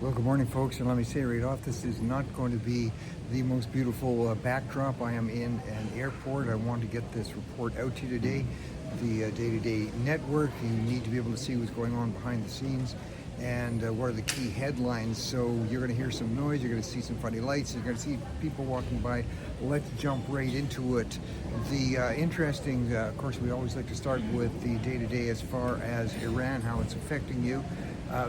Well, good morning, folks, and let me say right off, this is not going to be the most beautiful backdrop. I am in an airport. I want to get this report out to you today. The day-to-day network, you need to be able to see what's going on behind the scenes and what are the key headlines. So you're going to hear some noise, you're going to see some funny lights, you're going to see people walking by. Let's jump right into it. The interesting, of course, we always like to start with the day-to-day as far as Iran, how it's affecting you.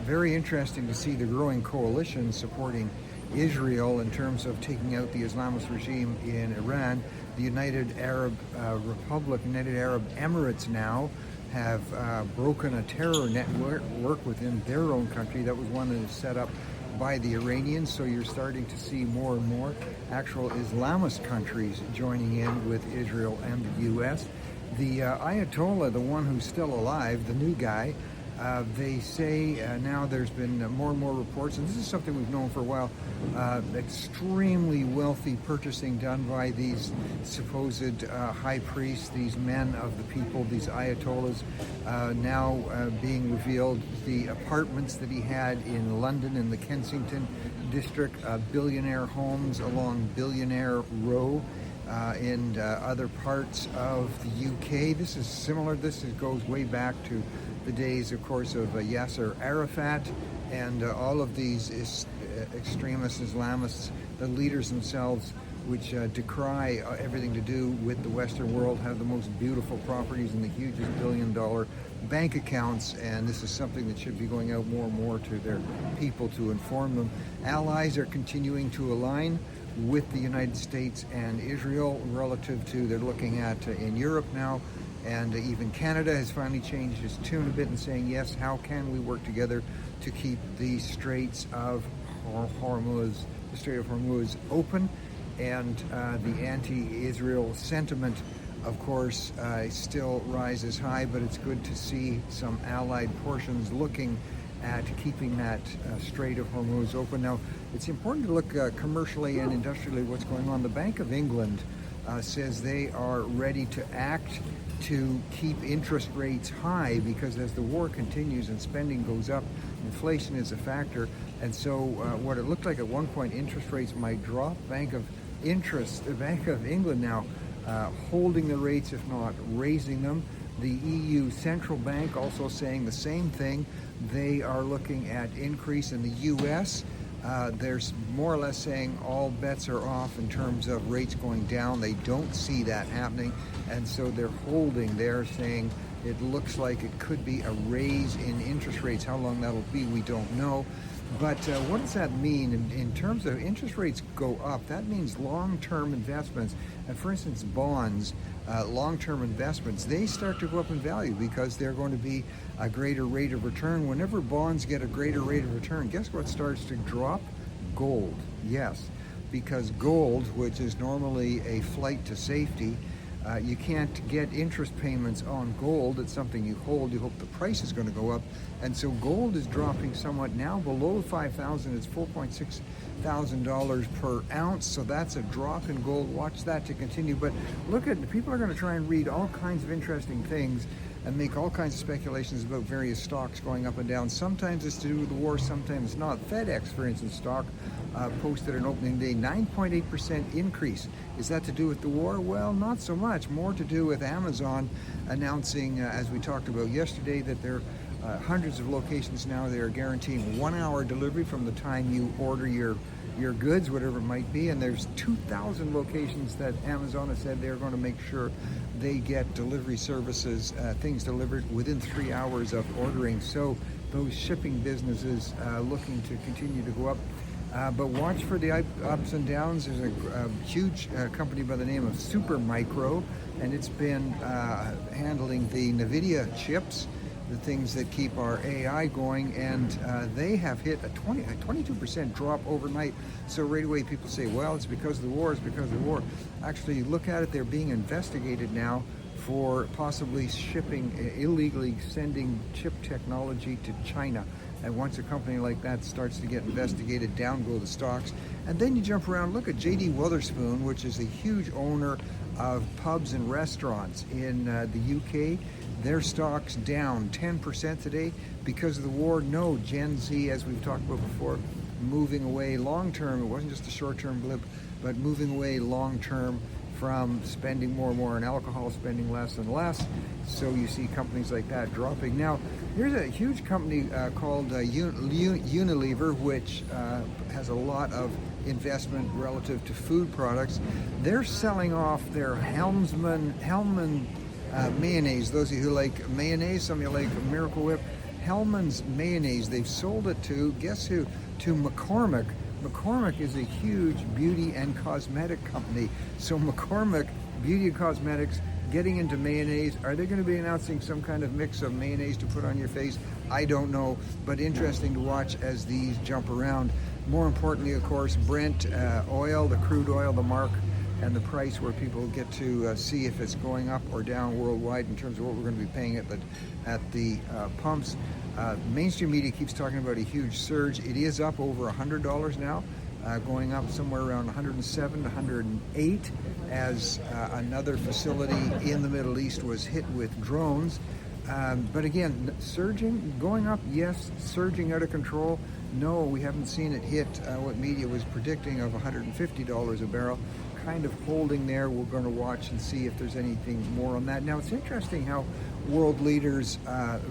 Very interesting to see the growing coalition supporting Israel in terms of taking out the Islamist regime in Iran. The United Arab Republic, United Arab Emirates now have broken a terror network within their own country. That was one that was set up by the Iranians, so you're starting to see more and more actual Islamist countries joining in with Israel and the U.S. The Ayatollah, the one who's still alive, the new guy, they say now there's been more and more reports, and this is something we've known for a while, extremely wealthy purchasing done by these supposed high priests, these men of the people, these ayatollahs, now being revealed. The apartments that he had in London in the Kensington district, billionaire homes along Billionaire Row, in other parts of the UK. This is similar. This goes way back to the days, of course, of Yasser Arafat and all of these extremist Islamists, the leaders themselves, which decry everything to do with the Western world, have the most beautiful properties and the hugest billion-dollar bank accounts, and this is something that should be going out more and more to their people to inform them. Allies are continuing to align with the United States and Israel relative to, they're looking at in Europe now, and even Canada has finally changed its tune a bit and saying, yes, how can we work together to keep the Straits of Hormuz, the Strait of Hormuz open? And the anti-Israel sentiment, of course, still rises high, but it's good to see some allied portions looking at keeping that Strait of Hormuz open. Now, it's important to look commercially and industrially what's going on. The Bank of England says they are ready to act to keep interest rates high, because as the war continues and spending goes up, inflation is a factor. And so what it looked like at one point, interest rates might drop. The Bank of England now holding the rates, if not raising them. The EU Central Bank also saying the same thing. They are looking at increase. In the US, there's more or less saying all bets are off in terms of rates going down. They don't see that happening, and so they're holding. They're saying it looks like it could be a raise in interest rates. How long that'll be, we don't know. But what does that mean in terms of interest rates go up? That means long-term investments, and for instance, bonds, long-term investments, they start to go up in value because they're going to be a greater rate of return. Whenever bonds get a greater rate of return, guess what starts to drop? Gold. Yes, because gold, which is normally a flight to safety, you can't get interest payments on gold. It's something you hold. You hope the price is going to go up. And so gold is dropping somewhat now below 5,000. It's $4,600 per ounce. So that's a drop in gold. Watch that to continue. But look at, people are going to try and read all kinds of interesting things and make all kinds of speculations about various stocks going up and down. Sometimes it's to do with the war, sometimes not. FedEx, for instance, stock posted an opening day 9.8% increase. Is that to do with the war? Well, not so much. More to do with Amazon announcing, as we talked about yesterday, that there are hundreds of locations now. They are guaranteeing 1 hour delivery from the time you order your goods, whatever it might be, and there's 2,000 locations that Amazon has said they're going to make sure they get delivery services, things delivered within 3 hours of ordering. So those shipping businesses looking to continue to go up. But watch for the ups and downs. There's a huge company by the name of Supermicro, and it's been handling the NVIDIA chips, the things that keep our AI going, and they have hit a 22% drop overnight. So right away people say, well, it's because of the war, it's because of the war. Actually, look at it, they're being investigated now for possibly shipping, illegally sending chip technology to China. And once a company like that starts to get investigated, down go the stocks. And then you jump around, look at J.D. Witherspoon, which is a huge owner of pubs and restaurants in the UK. Their stock's down 10% today because of the war. No, Gen Z, as we've talked about before, moving away long term. It wasn't just a short-term blip, but moving away long term from spending more and more on alcohol, spending less and less. So you see companies like that dropping. Now, here's a huge company called Unilever, which has a lot of investment relative to food products. They're selling off their Hellman mayonnaise. Those of you who like mayonnaise, some of you like Miracle Whip. Hellman's mayonnaise, they've sold it to, guess who? To McCormick. McCormick is a huge beauty and cosmetic company. So McCormick Beauty and Cosmetics getting into mayonnaise. Are they going to be announcing some kind of mix of mayonnaise to put on your face? I don't know, but interesting to watch as these jump around. More importantly, of course, Brent oil, the crude oil, the mark and the price where people get to see if it's going up or down worldwide in terms of what we're going to be paying at the pumps. Mainstream media keeps talking about a huge surge. It is up over $100 now, going up somewhere around 107 to 108 as another facility in the Middle East was hit with drones. But again, surging, going up, yes. Surging out of control, no. We haven't seen it hit what media was predicting of $150 a barrel. Kind of holding there. We're going to watch and see if there's anything more on that. Now, it's interesting how world leaders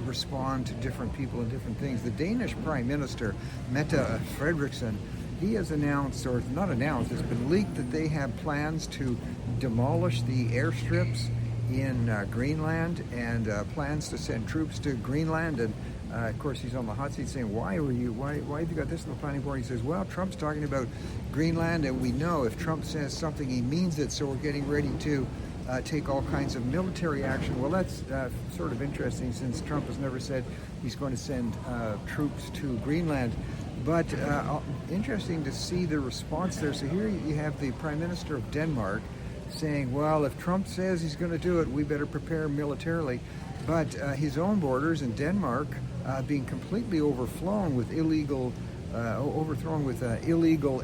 respond to different people and different things. The Danish Prime Minister, Mette Frederiksen, he has announced, or not announced, it's been leaked that they have plans to demolish the airstrips in Greenland and plans to send troops to Greenland. And of course, he's on the hot seat saying, why have you got this in the planning board? He says, well, Trump's talking about Greenland, and we know if Trump says something, he means it, so we're getting ready to take all kinds of military action. Well, that's sort of interesting, since Trump has never said he's going to send troops to Greenland. But interesting to see the response there. So here you have the Prime Minister of Denmark saying, well, if Trump says he's going to do it, we better prepare militarily. But his own borders in Denmark being completely overthrown with illegal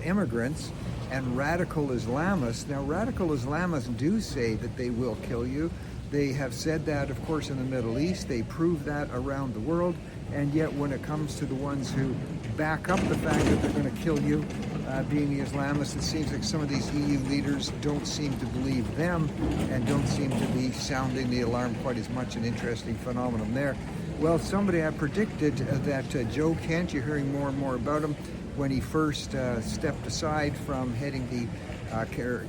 immigrants and radical Islamists. Now, radical Islamists do say that they will kill you. They have said that, of course, in the Middle East. They prove that around the world. And yet, when it comes to the ones who back up the fact that they're going to kill you, being the Islamists, it seems like some of these EU leaders don't seem to believe them and don't seem to be sounding the alarm quite as much. An interesting phenomenon there. Well, somebody had predicted that Joe Kent, you're hearing more and more about him, when he first stepped aside from heading the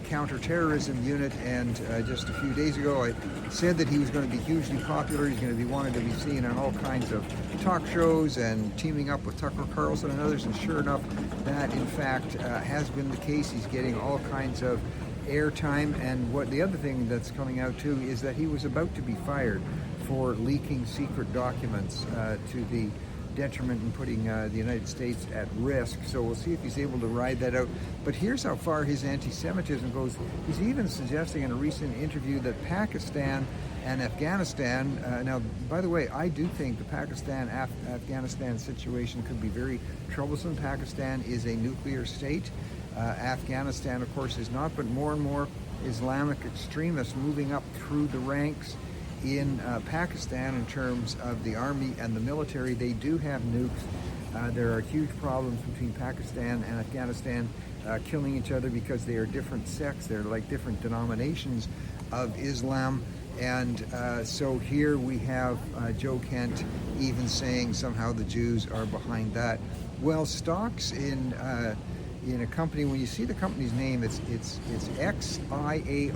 counterterrorism unit, and just a few days ago I said that he was going to be hugely popular. He's going to be wanted to be seen on all kinds of talk shows and teaming up with Tucker Carlson and others, and sure enough, that in fact has been the case. He's getting all kinds of airtime. And what the other thing that's coming out too is that he was about to be fired for leaking secret documents to the detriment in putting the United States at risk. So we'll see if he's able to ride that out. But here's how far his anti-Semitism goes. He's even suggesting in a recent interview that Pakistan and Afghanistan, now, by the way, I do think the Pakistan-Afghanistan situation could be very troublesome. Pakistan is a nuclear state. Afghanistan, of course, is not, but more and more Islamic extremists moving up through the ranks in Pakistan in terms of the army and the military. They do have nukes. There are huge problems between Pakistan and Afghanistan killing each other because they are different sects. They're like different denominations of Islam. And so here we have Joe Kent even saying somehow the Jews are behind that. Well, stocks in a company, when you see the company's name, it's Xiaomi.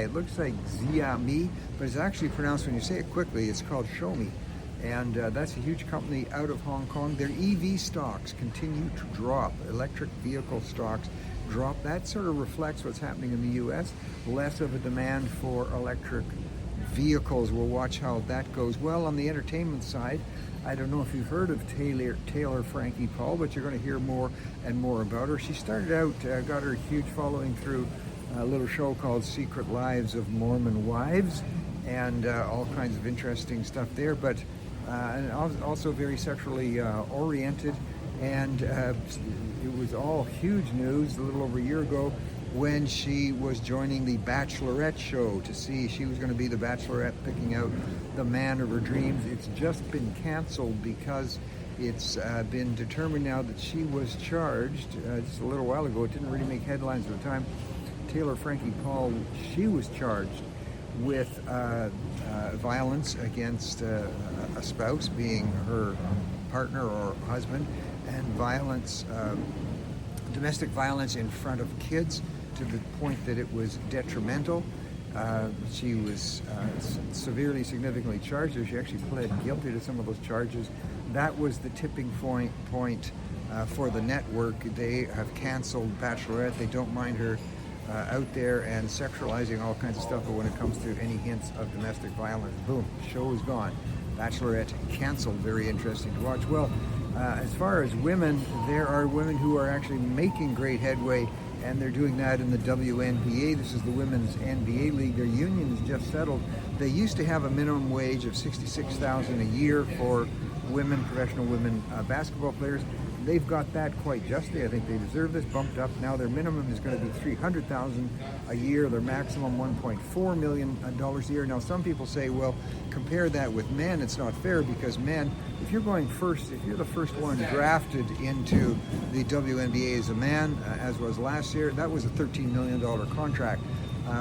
It looks like Xiaomi, but it's actually pronounced, when you say it quickly, it's called Xiaomi. And that's a huge company out of Hong Kong. Their EV stocks continue to drop. Electric vehicle stocks drop. That sort of reflects what's happening in the U.S. Less of a demand for electric vehicles. We'll watch how that goes. Well, on the entertainment side, I don't know if you've heard of Taylor Frankie Paul, but you're going to hear more and more about her. She started out, got her huge following through a little show called Secret Lives of Mormon Wives, and all kinds of interesting stuff there, but and also very sexually oriented. And it was all huge news a little over a year ago when she was joining the Bachelorette show to see she was going to be the Bachelorette, picking out the man of her dreams. It's just been canceled because It's been determined now that she was charged just a little while ago. It didn't really make headlines at the time. Taylor Frankie Paul, she was charged with violence against a spouse, being her partner or husband, and violence, domestic violence in front of kids to the point that it was detrimental. She was severely, significantly charged. She actually pled guilty to some of those charges. That was the tipping point for the network. They have canceled Bachelorette. They don't mind her out there and sexualizing all kinds of stuff, but when it comes to any hints of domestic violence, boom, show is gone. Bachelorette canceled. Very interesting to watch. Well, as far as women, there are women who are actually making great headway, and they're doing that in the WNBA. This is the Women's NBA League. Their union is just settled. They used to have a minimum wage of $66,000 a year for women, professional women basketball players. They've got that quite justly. I think they deserve this, bumped up. Now their minimum is going to be $300,000 a year. Their maximum $1.4 million a year. Now some people say, well, compare that with men. It's not fair because men, if you're going first, if you're the first one drafted into the WNBA as a man, as was last year, that was a $13 million contract.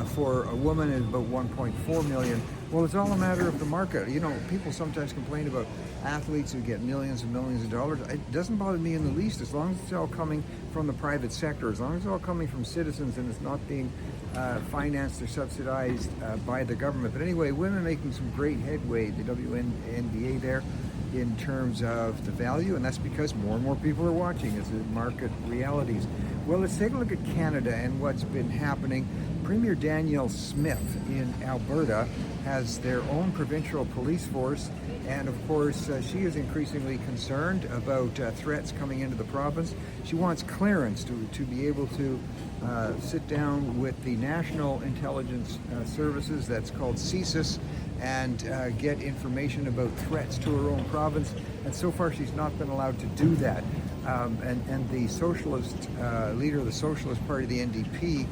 For a woman, it's about $1.4 million. Well, it's all a matter of the market. You know, people sometimes complain about athletes who get millions and millions of dollars. It doesn't bother me in the least, as long as it's all coming from the private sector, as long as it's all coming from citizens and it's not being financed or subsidized by the government. But anyway, women making some great headway, the WNBA there, in terms of the value, and that's because more and more people are watching. It's the market realities. Well, let's take a look at Canada and what's been happening. Premier Danielle Smith in Alberta has their own provincial police force, and of course she is increasingly concerned about threats coming into the province. She wants clearance to be able to sit down with the National Intelligence Services, that's called CSIS, and get information about threats to her own province, and so far she's not been allowed to do that. And the socialist leader of the Socialist Party, the NDP,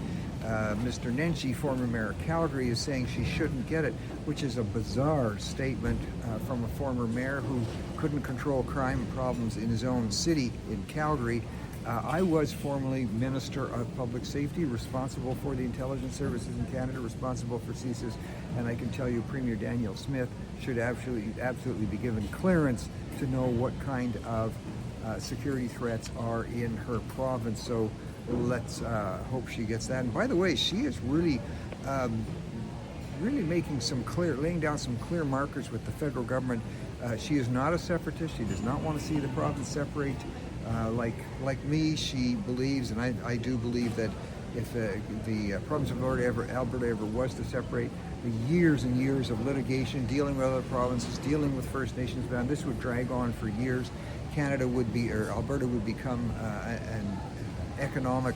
Mr. Nenshi, former mayor of Calgary, is saying she shouldn't get it, which is a bizarre statement from a former mayor who couldn't control crime problems in his own city in Calgary. I was formerly Minister of Public Safety, responsible for the intelligence services in Canada, responsible for CSIS, and I can tell you Premier Danielle Smith should absolutely be given clearance to know what kind of security threats are in her province. So let's hope she gets that. And by the way, she is really making laying down some clear markers with the federal government. She is not a separatist. She does not want to see the province separate. Like me, she believes, and I do believe, that if the province of Alberta ever was to separate, the years and years of litigation, dealing with other provinces, dealing with First Nations, this would drag on for years. Alberta would become an economic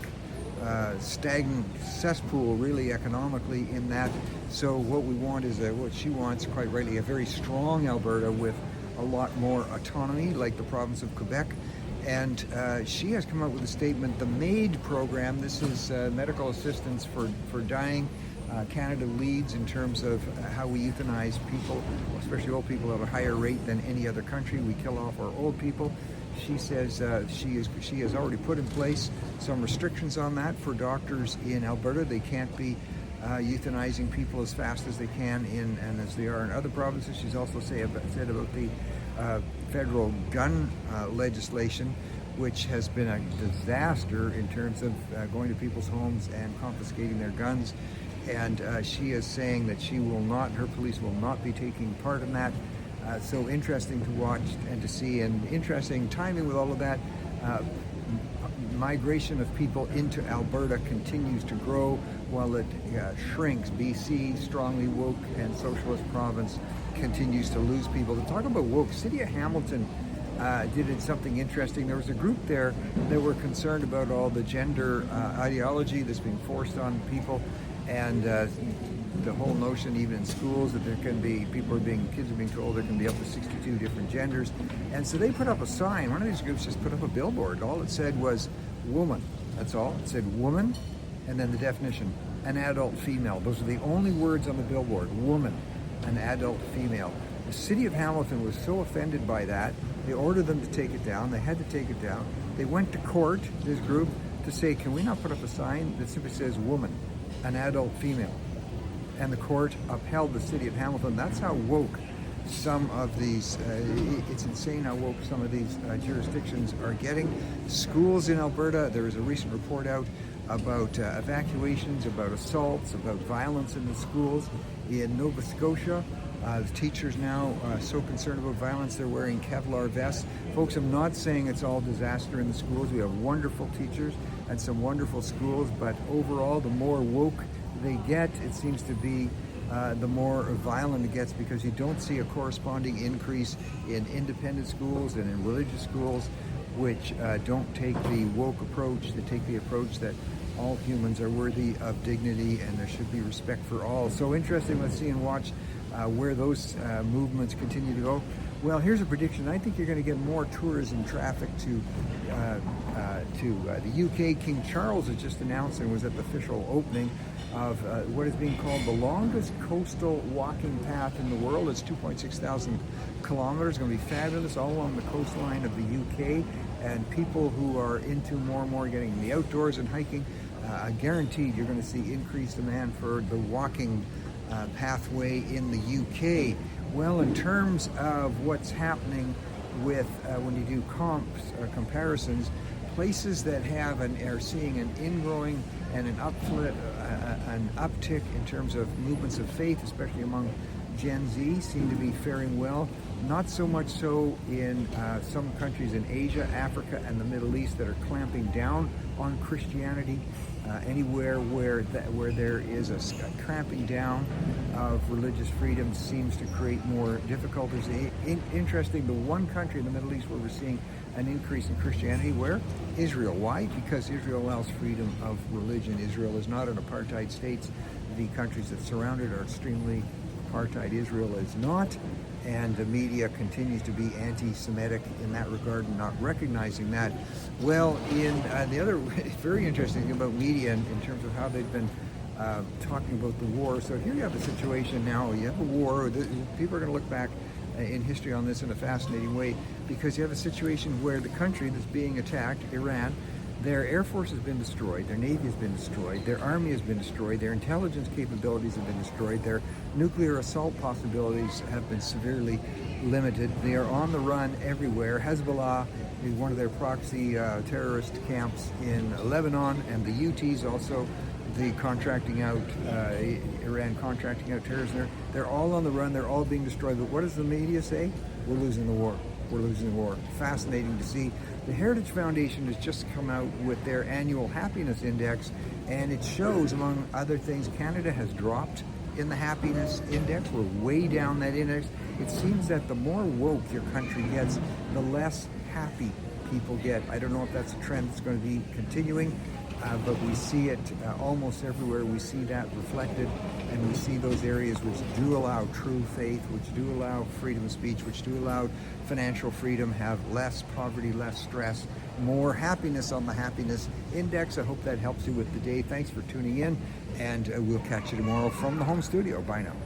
stagnant cesspool, really, economically, in that. So what we want is what she wants, quite rightly, a very strong Alberta with a lot more autonomy, like the province of Quebec. And she has come up with a statement, the MAID program. This is medical assistance for dying. Canada leads in terms of how we euthanize people, especially old people, at a higher rate than any other country. We kill off our old people. She says she has already put in place some restrictions on that for doctors in Alberta. They can't be euthanizing people as fast as they can and as they are in other provinces. She's also said about the federal gun legislation, which has been a disaster in terms of going to people's homes and confiscating their guns. And she is saying that her police will not be taking part in that. So interesting to watch and to see, and interesting timing with all of that. Migration of people into Alberta continues to grow while it shrinks. BC, strongly woke and socialist province, continues to lose people. To talk about woke, City of Hamilton did something interesting. There was a group there that were concerned about all the gender ideology that's being forced on people, and the whole notion, even in schools, that there can be kids are being told there can be up to 62 different genders. And so they put up a sign. One of these groups just put up a billboard. All it said was woman. That's all. It said woman, and then the definition, an adult female. Those are the only words on the billboard: woman, an adult female. The City of Hamilton was so offended by that They ordered them to take it down. They had to take it down. They went to court, this group, to say, can we not put up a sign that simply says woman, an adult female? And the court upheld the city of Hamilton. That's how woke some of these, it's insane how woke some of these jurisdictions are getting. Schools in Alberta, there was a recent report out about evacuations, about assaults, about violence in the schools. In Nova Scotia, the teachers now so concerned about violence, they're wearing Kevlar vests. Folks, I'm not saying it's all disaster in the schools. We have wonderful teachers and some wonderful schools, but overall, the more woke they get, it seems to be the more violent it gets, because you don't see a corresponding increase in independent schools and in religious schools, which don't take the woke approach. They take the approach that all humans are worthy of dignity and there should be respect for all. So interesting, let's see and watch where those movements continue to go. Well, here's a prediction. I think you're going to get more tourism traffic to the UK. King Charles has just announced and was at the official opening of what is being called the longest coastal walking path in the world. It's 2.6 thousand kilometers. It's going to be fabulous, all along the coastline of the UK. And people who are into more and more getting in the outdoors and hiking, guaranteed you're going to see increased demand for the walking pathway in the UK. Well, in terms of what's happening with when you do comparisons, places that have are seeing an ingrowing and an uptick in terms of movements of faith, especially among Gen Z, seem to be faring well. Not so much so in some countries in Asia, Africa, and the Middle East that are clamping down on Christianity. Anywhere where there is a cramping down of religious freedom seems to create more difficulties. Interesting, the one country in the Middle East where we're seeing an increase in Christianity, where? Israel. Why? Because Israel allows freedom of religion. Israel is not an apartheid state. The countries that surround it are extremely apartheid. Israel is not, and the media continues to be anti-Semitic in that regard and not recognizing that. Well, in the other very interesting thing about media in terms of how they've been talking about the war. So here you have a situation now, you have a war. People are going to look back in history on this in a fascinating way, because you have a situation where the country that's being attacked, Iran, their air force has been destroyed, their navy has been destroyed, their army has been destroyed, their intelligence capabilities have been destroyed, their nuclear assault possibilities have been severely limited. They are on the run everywhere. Hezbollah is one of their proxy terrorist camps in Lebanon, and the Houthis also, the contracting out, Iran contracting out terrorists there. They're all on the run, they're all being destroyed. But what does the media say? We're losing the war. We're losing the war. Fascinating to see. The Heritage Foundation has just come out with their annual happiness index, and it shows, among other things, Canada has dropped in the happiness index. We're way down that index. It seems that the more woke your country gets, the less happy people get. I don't know if that's a trend that's going to be continuing, but we see it almost everywhere. We see that reflected, and we see those areas which do allow true faith, which do allow freedom of speech, which do allow financial freedom, have less poverty, less stress, more happiness on the happiness index. I hope that helps you with the day. Thanks for tuning in, and we'll catch you tomorrow from the home studio. Bye now.